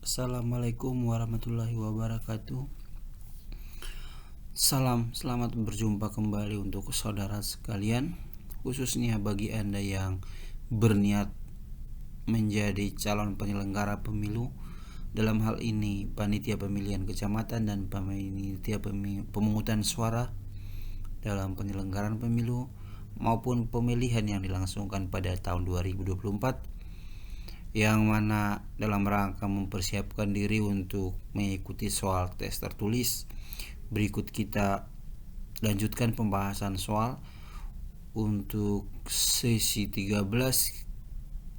Assalamualaikum warahmatullahi wabarakatuh. Selamat berjumpa kembali untuk saudara sekalian, khususnya bagi Anda yang berniat menjadi calon penyelenggara pemilu. Dalam hal ini panitia pemilihan kecamatan dan panitia pemungutan suara dalam penyelenggaraan pemilu maupun pemilihan yang dilangsungkan pada tahun 2024, yang mana dalam rangka mempersiapkan diri untuk mengikuti soal tes tertulis. Berikut kita lanjutkan pembahasan soal. Untuk sesi 13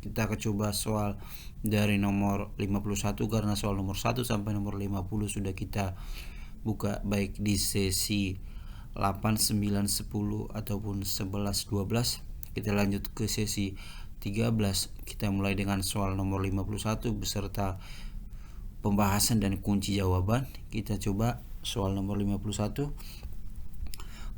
kita akan coba soal dari nomor 51, karena soal nomor 1 sampai nomor 50 sudah kita buka baik di sesi 8, 9, 10 ataupun 11, 12. Kita lanjut ke sesi 13. Kita mulai dengan soal nomor 51 beserta pembahasan dan kunci jawaban. Kita coba soal nomor 51.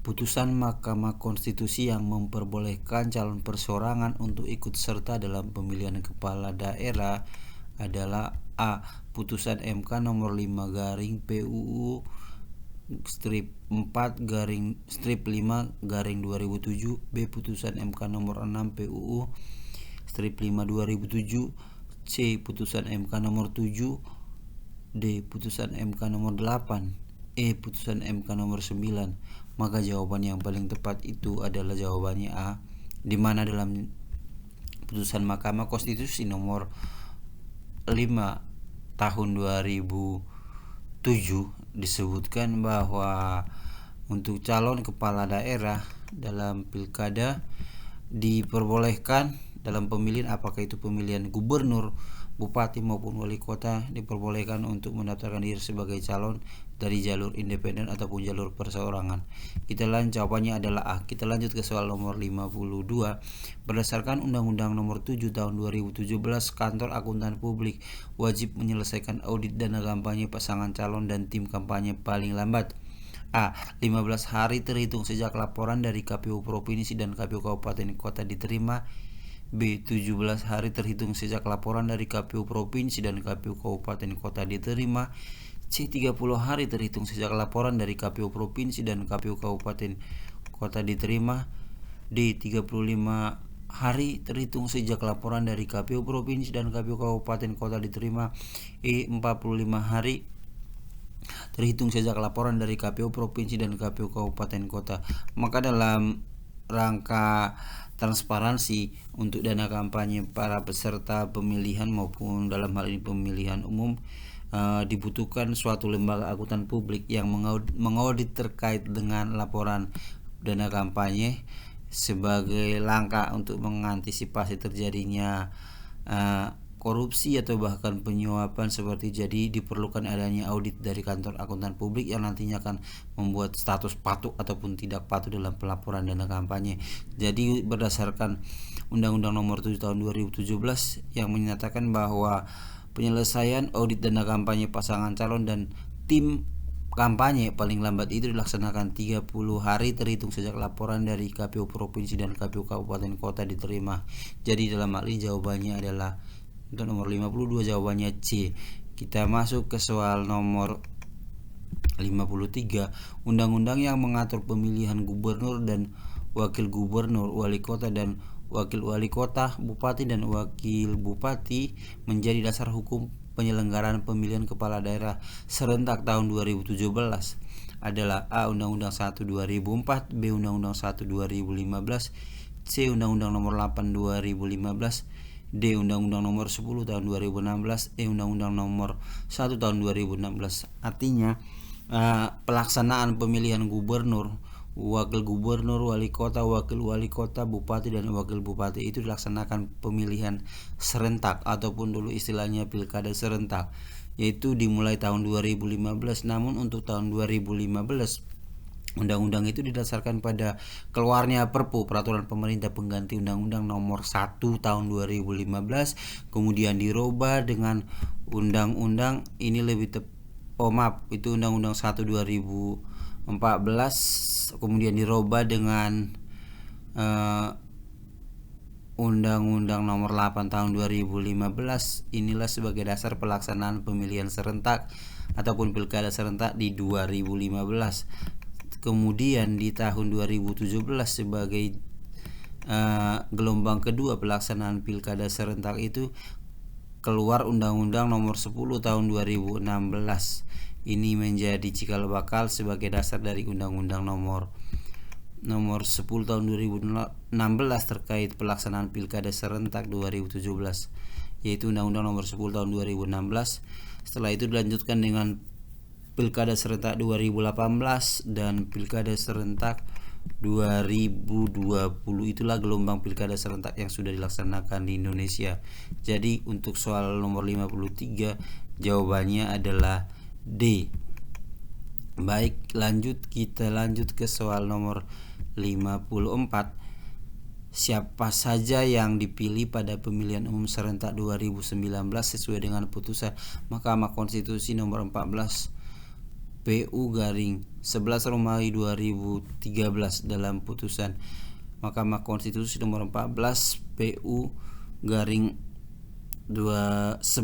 Putusan Mahkamah Konstitusi yang memperbolehkan calon perseorangan untuk ikut serta dalam pemilihan kepala daerah adalah: A. Putusan MK nomor 5 garing PUU strip 4 garing strip 5 garing 2007. B. Putusan MK nomor 6 PUU strip 5 2007. C. Putusan MK nomor 7. D. Putusan MK nomor 8. E. Putusan MK nomor 9. Maka jawaban yang paling tepat itu adalah jawabannya A, di mana dalam putusan Mahkamah Konstitusi nomor 5 tahun 2007 disebutkan bahwa untuk calon kepala daerah dalam pilkada diperbolehkan dalam pemilihan, apakah itu pemilihan gubernur, bupati maupun wali kota, diperbolehkan untuk mendaftarkan diri sebagai calon dari jalur independen ataupun jalur perseorangan. Jawabannya adalah A. Kita lanjut ke soal nomor 52. Berdasarkan Undang-Undang nomor 7 tahun 2017, kantor akuntan publik wajib menyelesaikan audit dana kampanye pasangan calon dan tim kampanye paling lambat: A. 15 hari terhitung sejak laporan dari KPU provinsi dan KPU kabupaten kota diterima. B. 17 hari terhitung sejak laporan dari KPU provinsi dan KPU kabupaten kota diterima. C. 30 hari terhitung sejak laporan dari KPU provinsi dan KPU kabupaten kota diterima. D. 35 hari terhitung sejak laporan dari KPU provinsi dan KPU kabupaten kota diterima. E. 45 hari terhitung sejak laporan dari KPU provinsi dan KPU kabupaten kota. Maka dalam rangka transparansi untuk dana kampanye para peserta pemilihan maupun dalam hal ini pemilihan umum, dibutuhkan suatu lembaga akuntan publik yang mengaudit terkait dengan laporan dana kampanye sebagai langkah untuk mengantisipasi terjadinya korupsi atau bahkan penyuapan seperti. Jadi diperlukan adanya audit dari kantor akuntan publik yang nantinya akan membuat status patuh ataupun tidak patuh dalam pelaporan dana kampanye. Jadi berdasarkan Undang-Undang nomor 7 tahun 2017 yang menyatakan bahwa penyelesaian audit dana kampanye pasangan calon dan tim kampanye paling lambat itu dilaksanakan 30 hari terhitung sejak laporan dari KPU provinsi dan KPU kabupaten kota diterima. Jadi dalam hal ini jawabannya adalah untuk nomor 52, jawabannya C. Kita masuk ke soal nomor 53. Undang-undang yang mengatur pemilihan gubernur dan wakil gubernur, wali kota dan wakil wali kota, bupati dan wakil bupati menjadi dasar hukum penyelenggaraan pemilihan kepala daerah serentak tahun 2017 adalah: A. Undang-Undang 1 2004. B. Undang-Undang 1 2015. C. Undang-Undang nomor 8 2015. D. Undang-Undang nomor 10 tahun 2016. E. Undang-Undang nomor 1 tahun 2016. Artinya pelaksanaan pemilihan gubernur, wakil gubernur, wali kota, wakil wali kota, bupati dan wakil bupati itu dilaksanakan pemilihan serentak ataupun dulu istilahnya pilkada serentak, yaitu dimulai tahun 2015. Namun untuk tahun 2015 undang-undang itu didasarkan pada keluarnya Perpu, peraturan pemerintah pengganti Undang-Undang nomor 1 tahun 2015, kemudian dirubah dengan undang-undang ini itu Undang-Undang 1 2014, kemudian dirubah dengan Undang-Undang Nomor 8 Tahun 2015 inilah sebagai dasar pelaksanaan pemilihan serentak ataupun pilkada serentak di 2015. Kemudian di tahun 2017 sebagai gelombang kedua pelaksanaan pilkada serentak itu keluar Undang-Undang Nomor 10 Tahun 2016. Ini menjadi cikal bakal sebagai dasar dari Undang-Undang Nomor 10 Tahun 2016 terkait pelaksanaan pilkada serentak 2017, yaitu Undang-Undang Nomor 10 Tahun 2016. Setelah itu dilanjutkan dengan pilkada serentak 2018 dan pilkada serentak 2020. Itulah gelombang pilkada serentak yang sudah dilaksanakan di Indonesia. Jadi untuk soal nomor 53 jawabannya adalah D. Baik, kita lanjut ke soal nomor 54. Siapa saja yang dipilih pada pemilihan umum serentak 2019 sesuai dengan putusan Mahkamah Konstitusi nomor 14 PU garing 11 Romawi 2013 dalam putusan Mahkamah Konstitusi nomor 14 PU garing 11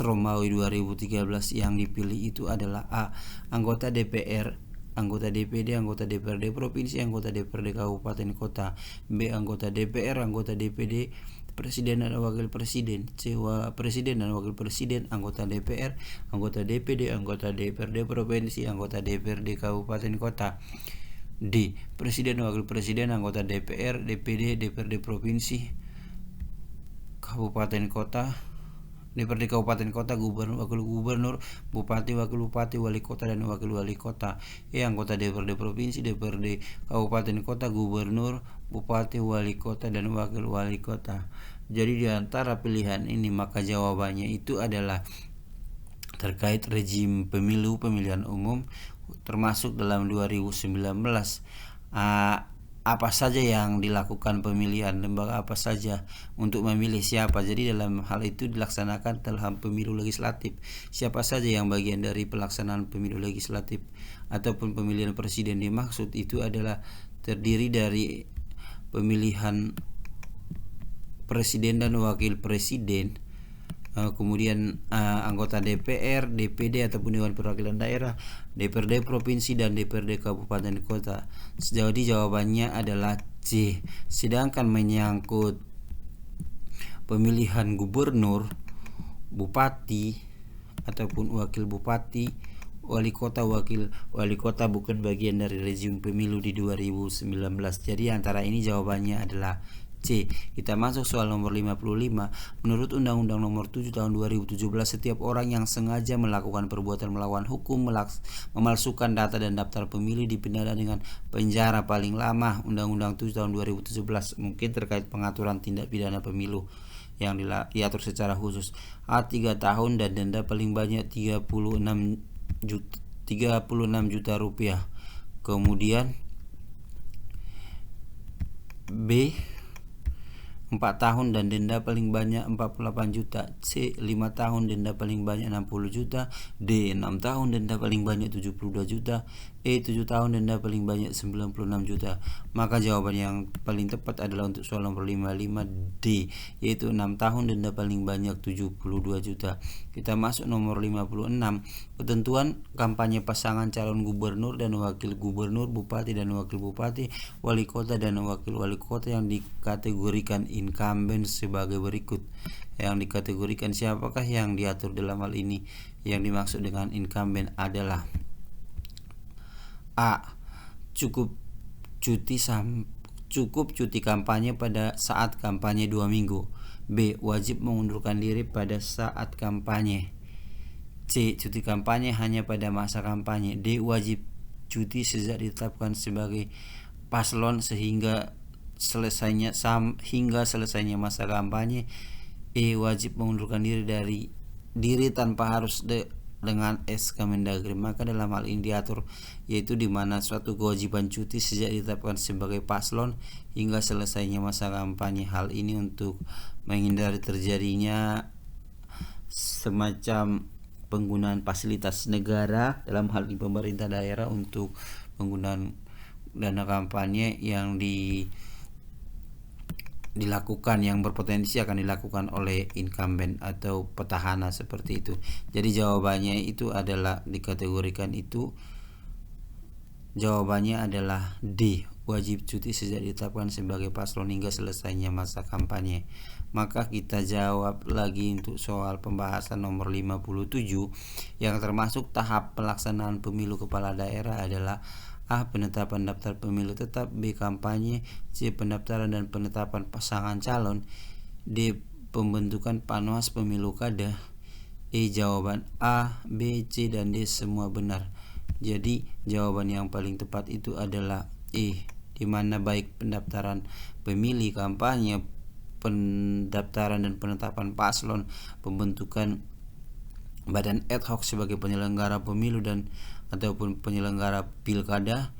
Romawi 2013 yang dipilih itu adalah A. Anggota DPR, anggota DPD, anggota DPRD provinsi, anggota DPRD kabupaten kota. B. Anggota DPR, anggota DPD, presiden dan wakil presiden. C. Presiden dan wakil presiden, anggota DPR, anggota DPD, anggota DPRD provinsi, anggota DPRD kabupaten kota. D. Presiden dan wakil presiden, anggota DPR, DPD, DPRD provinsi, kabupaten kota, DPRD kabupaten kota, gubernur, wakil gubernur, bupati, wakil bupati, wali kota dan wakil wali kota. Anggota DPRD provinsi, DPRD kabupaten kota, gubernur, bupati, wali kota dan wakil wali kota. Jadi di antara pilihan ini maka jawabannya itu adalah terkait rejim pemilu pemilihan umum termasuk dalam 2019. Apa saja yang dilakukan pemilihan, lembaga apa saja untuk memilih siapa. Jadi dalam hal itu dilaksanakan dalam pemilu legislatif. Siapa saja yang bagian dari pelaksanaan pemilu legislatif ataupun pemilihan presiden dimaksud itu adalah terdiri dari pemilihan presiden dan wakil presiden, kemudian anggota DPR, DPD ataupun Dewan Perwakilan Daerah, DPRD provinsi dan DPRD kabupaten kota. Jadi jawabannya adalah C. Sedangkan menyangkut pemilihan gubernur, bupati ataupun wakil bupati, wali kota, wakil wali kota bukan bagian dari rezim pemilu di 2019. Jadi antara ini jawabannya adalah C. Kita masuk soal nomor 55. Menurut Undang-Undang Nomor 7 Tahun 2017, setiap orang yang sengaja melakukan perbuatan melawan hukum, memalsukan data dan daftar pemilih dipidana dengan penjara paling lama. Undang-Undang 7 Tahun 2017 mungkin terkait pengaturan tindak pidana pemilu yang diatur secara khusus. A. 3 tahun dan denda paling banyak 36 juta rupiah. Kemudian B. 4 tahun dan denda paling banyak 48 juta. C. 5 tahun denda paling banyak 60 juta. D. 6 tahun denda paling banyak 72 juta. E. 7 tahun denda paling banyak 96 juta. Maka jawaban yang paling tepat adalah untuk soal nomor 55 D, yaitu 6 tahun denda paling banyak 72 juta. Kita masuk nomor 56. Ketentuan kampanye pasangan calon gubernur dan wakil gubernur, bupati dan wakil bupati, wali kota dan wakil wali kota yang dikategorikan incumbent sebagai berikut. Yang dikategorikan siapakah yang diatur dalam hal ini? Yang dimaksud dengan incumbent adalah A. Cukup cuti kampanye pada saat kampanye 2 minggu. B. Wajib mengundurkan diri pada saat kampanye. C. Cuti kampanye hanya pada masa kampanye. D. Wajib cuti sejak ditetapkan sebagai paslon hingga selesainya masa kampanye. E. Wajib mengundurkan diri tanpa harus dengan SK Mendagri. Maka dalam hal ini diatur yaitu di mana suatu kewajiban cuti sejak ditetapkan sebagai paslon hingga selesainya masa kampanye. Hal ini untuk menghindari terjadinya semacam penggunaan fasilitas negara dalam hal ini pemerintah daerah untuk penggunaan dana kampanye yang dilakukan, yang berpotensi akan dilakukan oleh incumbent atau petahana seperti itu. Jadi jawabannya itu adalah dikategorikan itu, jawabannya adalah D, wajib cuti sejak ditetapkan sebagai paslon hingga selesainya masa kampanye. Maka kita jawab lagi untuk soal pembahasan nomor 57 yang termasuk tahap pelaksanaan pemilu kepala daerah adalah A. Penetapan daftar pemilu tetap, B. Kampanye, C. Pendaftaran dan penetapan pasangan calon, D. Pembentukan panwas pemilu kada. Jawaban A, B, C, dan D semua benar. Jadi jawaban yang paling tepat itu adalah E, di mana baik pendaftaran pemilih, kampanye, pendaftaran dan penetapan paslon, pembentukan badan ad hoc sebagai penyelenggara pemilu dan ataupun penyelenggara pilkada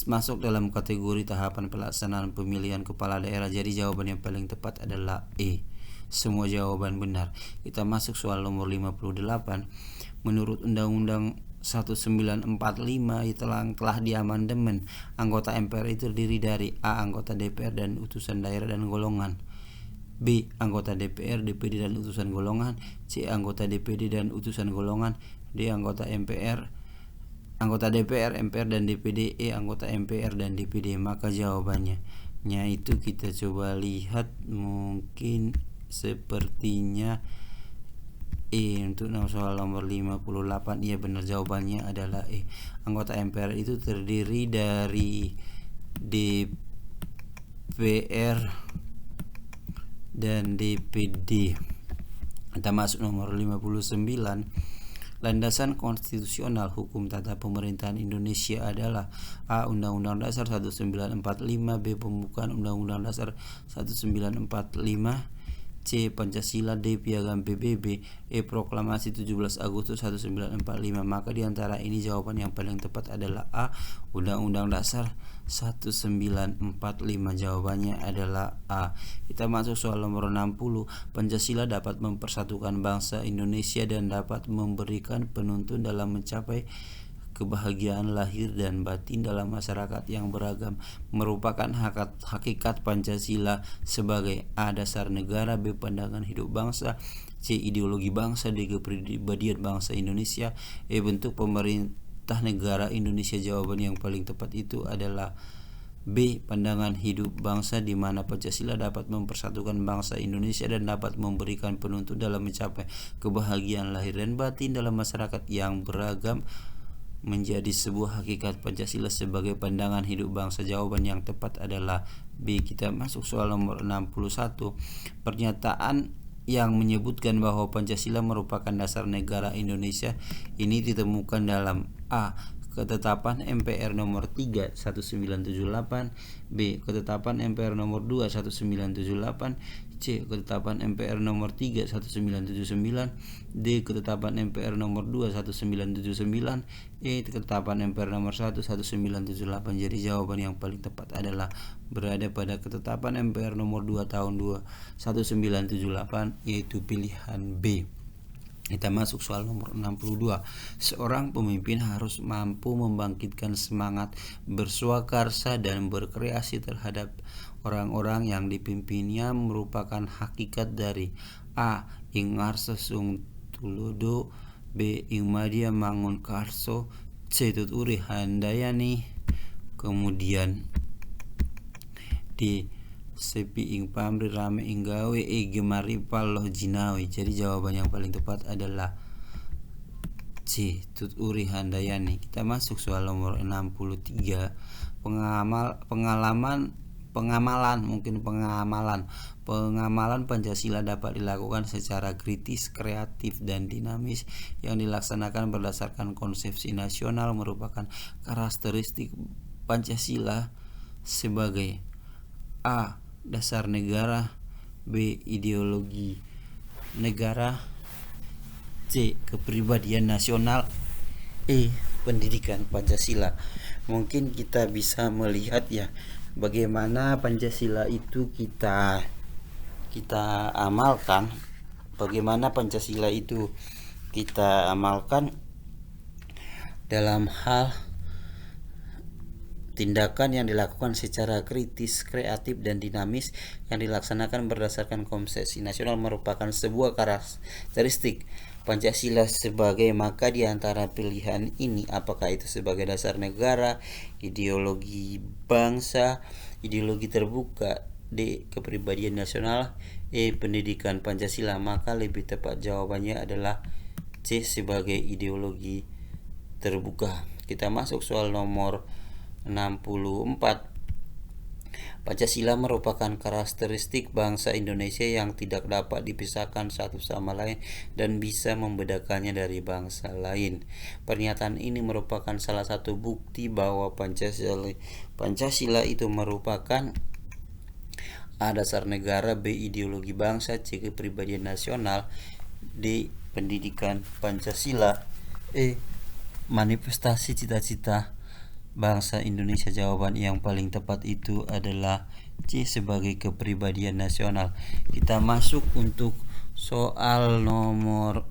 masuk dalam kategori tahapan pelaksanaan pemilihan kepala daerah. Jadi jawaban yang paling tepat adalah E, semua jawaban benar. Kita masuk soal nomor 58. Menurut Undang-Undang 1945 telah diamandemen, anggota MPR itu terdiri dari A. Anggota DPR dan utusan daerah dan golongan, B. Anggota DPR, DPD dan utusan golongan, C. Anggota DPD dan utusan golongan, D. Anggota MPR, anggota DPR, MPR dan DPD, E. Anggota MPR dan DPD. Maka jawabannya itu kita coba lihat, mungkin sepertinya E untuk soal nomor 58. Iya benar, jawabannya adalah E. Anggota MPR itu terdiri dari DPR dan DPD. Kita masuk nomor 59. Landasan konstitusional hukum tata pemerintahan Indonesia adalah A. Undang-Undang Dasar 1945, B. Pembukaan Undang-Undang Dasar 1945, C. Pancasila, D. Piagam PBB, E. Proklamasi 17 Agustus 1945. Maka diantara ini jawaban yang paling tepat adalah A. Undang-Undang Dasar 1945. Jawabannya adalah A. Kita masuk soal nomor 60. Pancasila dapat mempersatukan bangsa Indonesia dan dapat memberikan penuntun dalam mencapai kebahagiaan lahir dan batin dalam masyarakat yang beragam. Merupakan hakikat Pancasila sebagai A. Dasar negara, B. Pandangan hidup bangsa, C. Ideologi bangsa, D. Kepribadian bangsa Indonesia, E. Bentuk pemerintah negara Indonesia. Jawaban yang paling tepat itu adalah B. Pandangan hidup bangsa, di mana Pancasila dapat mempersatukan bangsa Indonesia dan dapat memberikan penuntun dalam mencapai kebahagiaan lahir dan batin dalam masyarakat yang beragam, menjadi sebuah hakikat Pancasila sebagai pandangan hidup bangsa. Jawaban yang tepat adalah B. Kita masuk soal nomor 61. Pernyataan yang menyebutkan bahwa Pancasila merupakan dasar negara Indonesia ini ditemukan dalam A. Ketetapan MPR nomor 3 1978, B. Ketetapan MPR nomor 2 1978, C. Ketetapan MPR nomor 3 1979, D. Ketetapan MPR nomor 2 1979, E. Ketetapan MPR nomor 1 1978. Jadi jawaban yang paling tepat adalah berada pada ketetapan MPR nomor 2 tahun 1978, yaitu pilihan B. Kita masuk soal nomor 62. Seorang pemimpin harus mampu membangkitkan semangat berswakarsa dan berkreasi terhadap orang-orang yang dipimpinnya, merupakan hakikat dari A. Ingarsa Sung Tulodo, B. Ingmadia Mangun Karso, C. Tuturi Handayani, kemudian D. Sepi ing pamri rame ing gawe, gemari paloh jinawi. Jadi jawaban yang paling tepat adalah C. Tuturi Handayani. Kita masuk soal nomor 63. Pengamalan Pancasila dapat dilakukan secara kritis, kreatif, dan dinamis yang dilaksanakan berdasarkan konsepsi nasional, merupakan karakteristik Pancasila sebagai A. Dasar negara, B. Ideologi negara, C. Kepribadian nasional, E. Pendidikan Pancasila. Mungkin kita bisa melihat ya bagaimana Pancasila itu kita amalkan, bagaimana Pancasila itu kita amalkan dalam hal tindakan yang dilakukan secara kritis, kreatif, dan dinamis yang dilaksanakan berdasarkan konsepsi nasional merupakan sebuah karakteristik Pancasila sebagai maka di antara pilihan ini apakah itu sebagai dasar negara, ideologi bangsa, ideologi terbuka, D. kepribadian nasional, E. pendidikan Pancasila, maka lebih tepat jawabannya adalah C. sebagai ideologi terbuka. Kita masuk soal nomor 64. Pancasila merupakan karakteristik bangsa Indonesia yang tidak dapat dipisahkan satu sama lain dan bisa membedakannya dari bangsa lain. Pernyataan ini merupakan salah satu bukti bahwa Pancasila itu merupakan A. dasar negara, B. ideologi bangsa, C. kepribadian nasional, D. pendidikan Pancasila, E. manifestasi cita-cita bangsa Indonesia. Jawaban yang paling tepat itu adalah C. sebagai kepribadian nasional. Kita masuk untuk soal nomor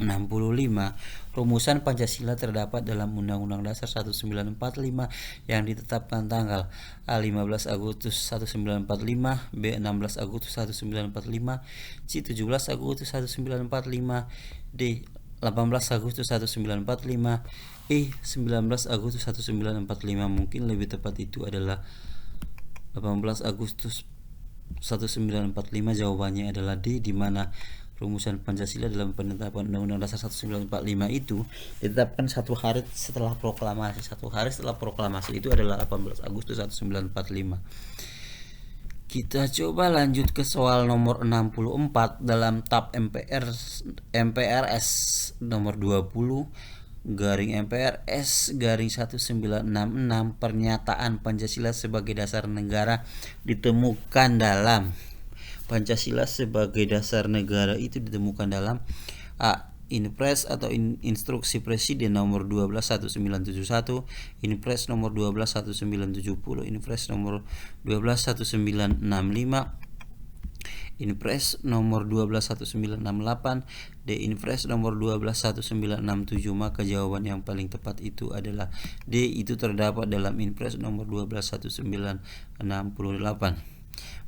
65. Rumusan Pancasila terdapat dalam Undang-Undang Dasar 1945 yang ditetapkan tanggal A. 15 Agustus 1945, B. 16 Agustus 1945, C. 17 Agustus 1945, D. 18 Agustus 1945, E. 19 Agustus 1945. Mungkin lebih tepat itu adalah 18 Agustus 1945. Jawabannya adalah D, di mana rumusan Pancasila dalam penetapan Undang-Undang Dasar 1945 itu ditetapkan satu hari setelah proklamasi. Satu hari setelah proklamasi itu adalah 18 Agustus 1945. Kita coba lanjut ke soal nomor 64 dalam tab MPRS nomor 20 garing MPRS garing 1966. Pernyataan Pancasila sebagai dasar negara ditemukan dalam Pancasila sebagai dasar negara itu ditemukan dalam A. Inpres atau Instruksi Presiden nomor 12/1971, Inpres nomor 12/1970, Inpres nomor 12/1965, Inpres nomor 12/1968, D. Inpres nomor 12/1967. Maka jawaban yang paling tepat itu adalah D, itu terdapat dalam Inpres nomor 12/1968.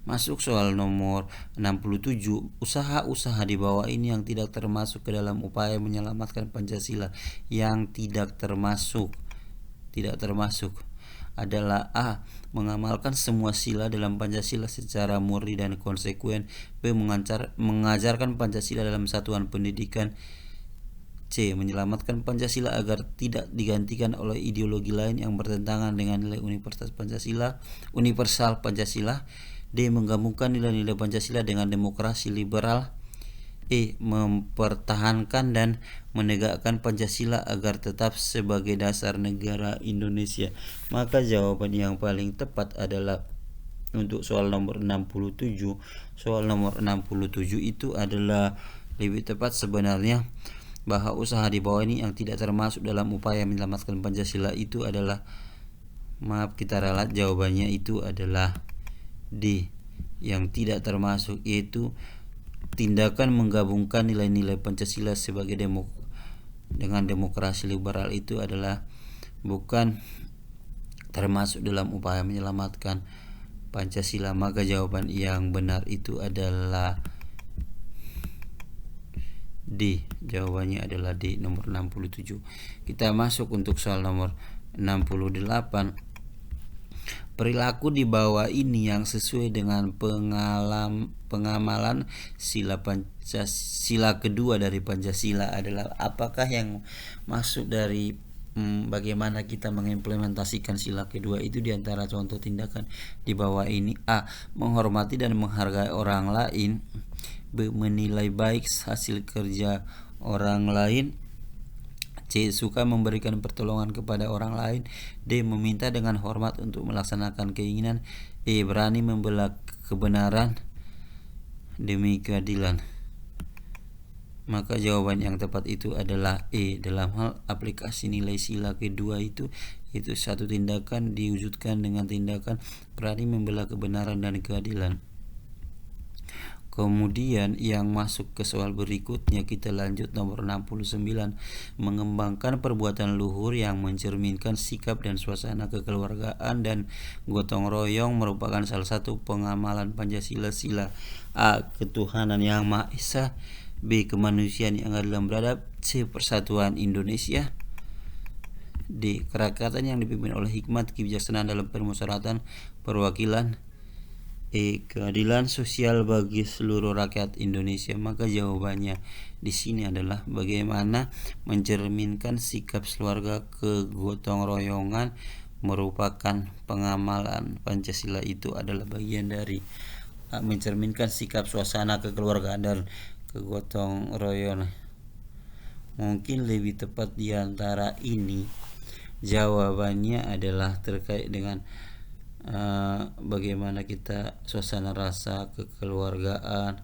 Masuk soal nomor 67. Usaha-usaha di bawah ini yang tidak termasuk ke dalam upaya menyelamatkan Pancasila. Yang tidak termasuk adalah A. mengamalkan semua sila dalam Pancasila secara murni dan konsekuen, B. mengajarkan Pancasila dalam satuan pendidikan, C. menyelamatkan Pancasila agar tidak digantikan oleh ideologi lain yang bertentangan dengan nilai universal Pancasila, D. menggabungkan nilai-nilai Pancasila dengan demokrasi liberal, E. mempertahankan dan menegakkan Pancasila agar tetap sebagai dasar negara Indonesia. Maka jawaban yang paling tepat adalah untuk soal nomor 67. Soal nomor 67 itu adalah lebih tepat sebenarnya bahwa usaha di bawah ini yang tidak termasuk dalam upaya menyelamatkan Pancasila itu adalah, maaf kita ralat, jawabannya itu adalah D, yang tidak termasuk, yaitu tindakan menggabungkan nilai-nilai Pancasila sebagai dengan demokrasi liberal itu adalah bukan termasuk dalam upaya menyelamatkan Pancasila. Maka jawaban yang benar itu adalah D. Jawabannya adalah D, nomor 67. Kita masuk untuk soal nomor 68. Perilaku di bawah ini yang sesuai dengan pengamalan sila kedua dari Pancasila adalah apakah yang masuk dari bagaimana kita mengimplementasikan sila kedua itu. Di antara contoh tindakan di bawah ini: A. menghormati dan menghargai orang lain, B. menilai baik hasil kerja orang lain, C. suka memberikan pertolongan kepada orang lain, D. meminta dengan hormat untuk melaksanakan keinginan, E. berani membela kebenaran demi keadilan. Maka jawaban yang tepat itu adalah E. Dalam hal aplikasi nilai sila kedua itu satu tindakan diwujudkan dengan tindakan berani membela kebenaran dan keadilan. Kemudian yang masuk ke soal berikutnya, kita lanjut nomor 69. Mengembangkan perbuatan luhur yang mencerminkan sikap dan suasana kekeluargaan dan gotong royong merupakan salah satu pengamalan Pancasila. Sila A. Ketuhanan yang Maha Esa. B. Kemanusiaan yang adil dan beradab. C. Persatuan Indonesia. D. Kerakatan yang dipimpin oleh hikmat kebijaksanaan dalam permusyawaratan perwakilan. E. Keadilan sosial bagi seluruh rakyat Indonesia. Maka jawabannya di sini adalah bagaimana mencerminkan sikap keluarga kegotong royongan merupakan pengamalan Pancasila itu adalah bagian dari mencerminkan sikap suasana kekeluargaan dan kegotong royongan. Mungkin lebih tepat di antara ini jawabannya adalah terkait dengan bagaimana kita suasana rasa kekeluargaan.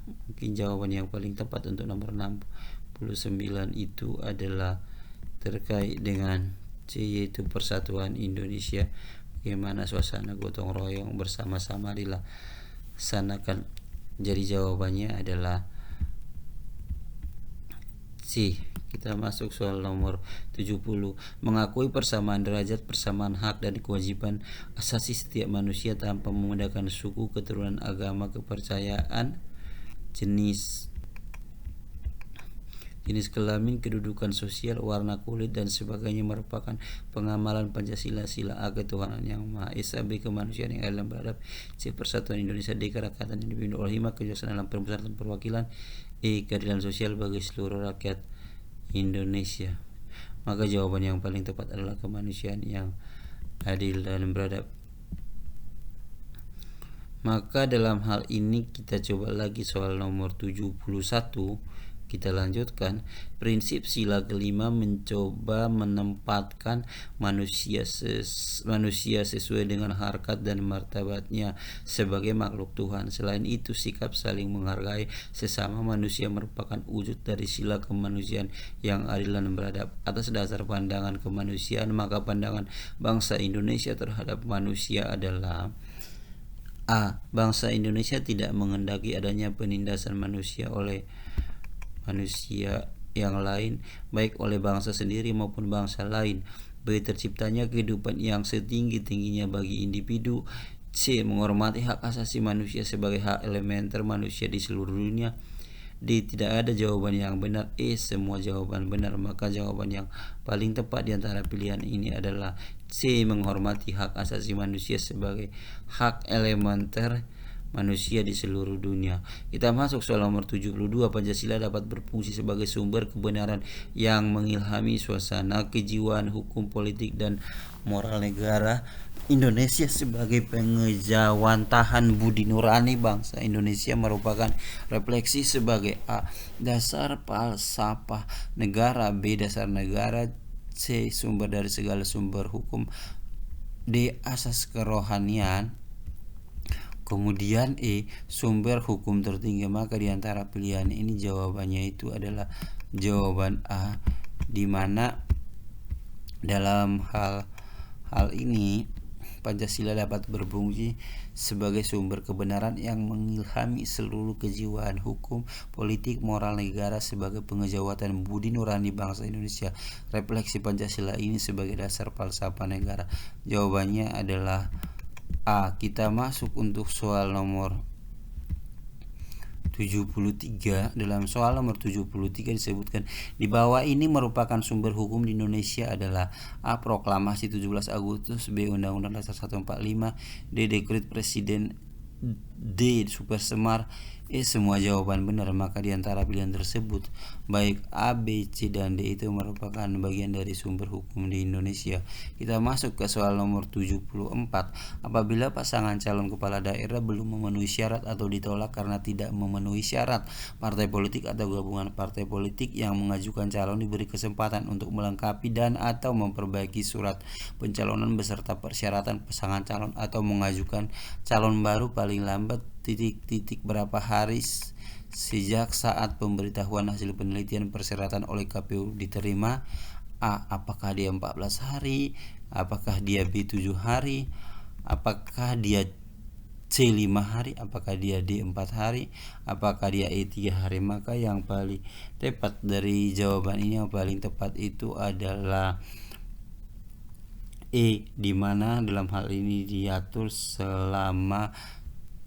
Mungkin jawaban yang paling tepat untuk nomor 69 itu adalah terkait dengan C, yaitu Persatuan Indonesia. Bagaimana suasana gotong royong bersama-sama dilaksanakan. Jadi jawabannya adalah C. Kita masuk soal nomor 70. Mengakui persamaan derajat, persamaan hak dan kewajiban asasi setiap manusia tanpa membedakan suku, keturunan, agama, kepercayaan, jenis kelamin, kedudukan sosial, warna kulit dan sebagainya merupakan pengamalan Pancasila. Sila A. Ketuhanan yang Maha Esa. B. Kemanusiaan yang adil dan beradab. C. Persatuan Indonesia. D. Kerakatan yang dipimpin oleh hikmat kebijaksanaan dalam permusyawaratan perwakilan. E. Keadilan sosial bagi seluruh rakyat Indonesia. Maka jawaban yang paling tepat adalah kemanusiaan yang adil dan beradab. Maka dalam hal ini kita coba lagi soal nomor 71. Kita lanjutkan. Prinsip sila kelima mencoba menempatkan manusia sesuai dengan harkat dan martabatnya sebagai makhluk Tuhan. Selain itu, sikap saling menghargai sesama manusia merupakan wujud dari sila kemanusiaan yang adil dan beradab. Atas dasar pandangan kemanusiaan, maka pandangan bangsa Indonesia terhadap manusia adalah A. Bangsa Indonesia tidak menghendaki adanya penindasan manusia oleh manusia yang lain, baik oleh bangsa sendiri maupun bangsa lain. B. Terciptanya kehidupan yang setinggi-tingginya bagi individu. C. Menghormati hak asasi manusia sebagai hak elementer manusia di seluruh dunia. D. Tidak ada jawaban yang benar. E. Semua jawaban benar. Maka jawaban yang paling tepat di antara pilihan ini adalah C. Menghormati hak asasi manusia sebagai hak elementer manusia di seluruh dunia. Kita masuk soal nomor 72. Pancasila dapat berfungsi sebagai sumber kebenaran yang mengilhami suasana kejiwaan hukum, politik, dan moral negara Indonesia. Sebagai pengejawantahan budi nurani bangsa Indonesia merupakan refleksi sebagai A. Dasar falsafah negara. B. Dasar negara. C. Sumber dari segala sumber hukum. D. Asas kerohanian. Kemudian E. Sumber hukum tertinggi. Maka di antara pilihan ini jawabannya itu adalah jawaban A, di mana dalam hal ini Pancasila dapat berfungsi sebagai sumber kebenaran yang mengilhami seluruh kejiwaan hukum, politik, moral negara sebagai pengejawatan budi nurani bangsa Indonesia. Refleksi Pancasila ini sebagai dasar falsafah negara. Jawabannya adalah A. Kita masuk untuk soal nomor 73. Dalam soal nomor 73 disebutkan di bawah ini merupakan sumber hukum di Indonesia adalah A. Proklamasi 17 Agustus. B. Undang-Undang Dasar 145. D. Dekret Presiden. D. Super Semar. E. Semua jawaban benar. Maka di antara pilihan tersebut baik A, B, C, dan D itu merupakan bagian dari sumber hukum di Indonesia. Kita masuk ke soal nomor 74. Apabila pasangan calon kepala daerah belum memenuhi syarat atau ditolak karena tidak memenuhi syarat, partai politik atau gabungan partai politik yang mengajukan calon diberi kesempatan untuk melengkapi dan atau memperbaiki surat pencalonan beserta persyaratan pasangan calon atau mengajukan calon baru paling lambat berapa hari sejak saat pemberitahuan hasil penelitian persyaratan oleh KPU diterima. A. Apakah dia 14 hari? Apakah dia B 7 hari? Apakah dia C 5 hari, apakah dia D 4 hari, apakah dia E 3 hari? Maka yang paling tepat dari jawaban ini, yang paling tepat itu adalah E, di mana dalam hal ini diatur selama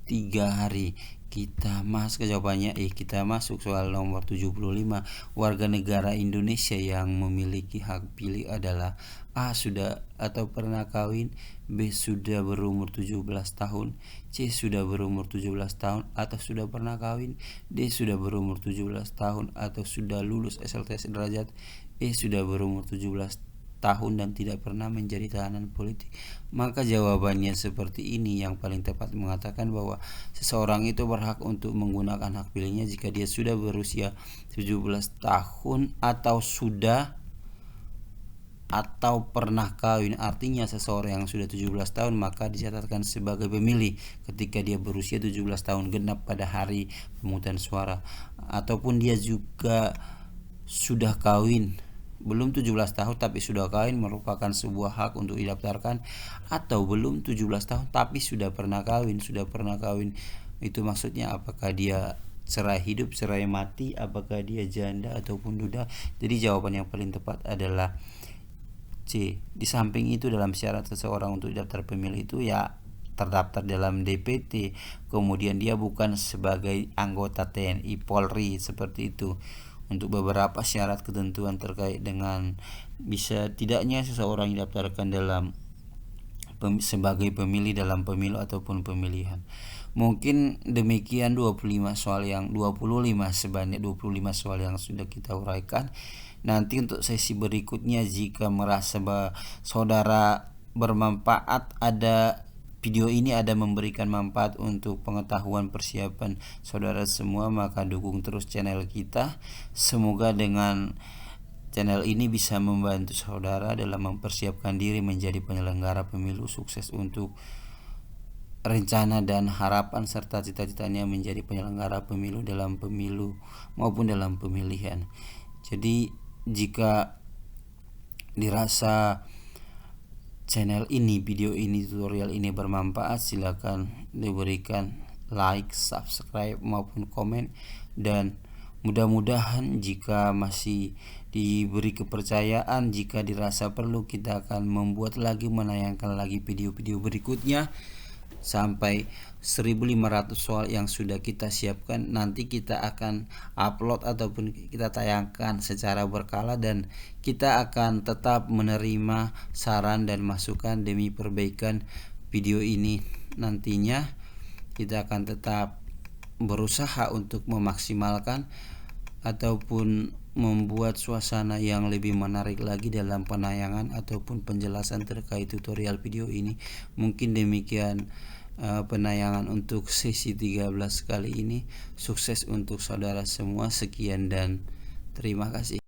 3 hari. Kita masuk ke jawabannya kita masuk soal nomor 75. Warga negara Indonesia yang memiliki hak pilih adalah A. Sudah atau pernah kawin, B. Sudah berumur 17 tahun, C. Sudah berumur 17 tahun atau sudah pernah kawin, D. Sudah berumur 17 tahun atau sudah lulus SLT sederajat, E. Sudah berumur 17 tahun dan tidak pernah menjadi tahanan politik. Maka jawabannya seperti ini, yang paling tepat mengatakan bahwa seseorang itu berhak untuk menggunakan hak pilihnya jika dia sudah berusia 17 tahun atau pernah kawin. Artinya seseorang yang sudah 17 tahun maka dicatatkan sebagai pemilih ketika dia berusia 17 tahun genap pada hari pemungutan suara, ataupun dia juga sudah kawin belum 17 tahun tapi sudah kawin, merupakan sebuah hak untuk didaftarkan, atau belum 17 tahun tapi sudah pernah kawin. Sudah pernah kawin itu maksudnya apakah dia cerai hidup, cerai mati, apakah dia janda ataupun duda. Jadi jawaban yang paling tepat adalah C. Di samping itu, dalam syarat seseorang untuk daftar pemilih itu ya terdaftar dalam DPT, kemudian dia bukan sebagai anggota TNI Polri, seperti itu. Untuk beberapa syarat ketentuan terkait dengan bisa tidaknya seseorang didaftarkan dalam sebagai pemilih dalam pemilu ataupun pemilihan. Mungkin demikian 25 soal yang sebanyak 25 soal yang sudah kita uraikan. Nanti untuk sesi berikutnya, jika merasa saudara bermanfaat, video ini ada memberikan manfaat untuk pengetahuan persiapan saudara semua, maka dukung terus channel kita. Semoga dengan channel ini bisa membantu saudara dalam mempersiapkan diri menjadi penyelenggara pemilu, sukses untuk rencana dan harapan serta cita-citanya menjadi penyelenggara pemilu dalam pemilu maupun dalam pemilihan. Jadi jika dirasa channel ini, video ini, tutorial ini bermanfaat, silakan diberikan like, subscribe maupun komen, dan mudah-mudahan jika masih diberi kepercayaan, jika dirasa perlu, kita akan membuat lagi, menayangkan lagi video-video berikutnya sampai 1500 soal yang sudah kita siapkan. Nanti kita akan upload ataupun kita tayangkan secara berkala, dan kita akan tetap menerima saran dan masukan demi perbaikan video ini. Nantinya kita akan tetap berusaha untuk memaksimalkan ataupun membuat suasana yang lebih menarik lagi dalam penayangan ataupun penjelasan terkait tutorial video ini. Mungkin demikian penayangan untuk sesi 13 kali ini. Sukses untuk saudara semua. Sekian dan terima kasih.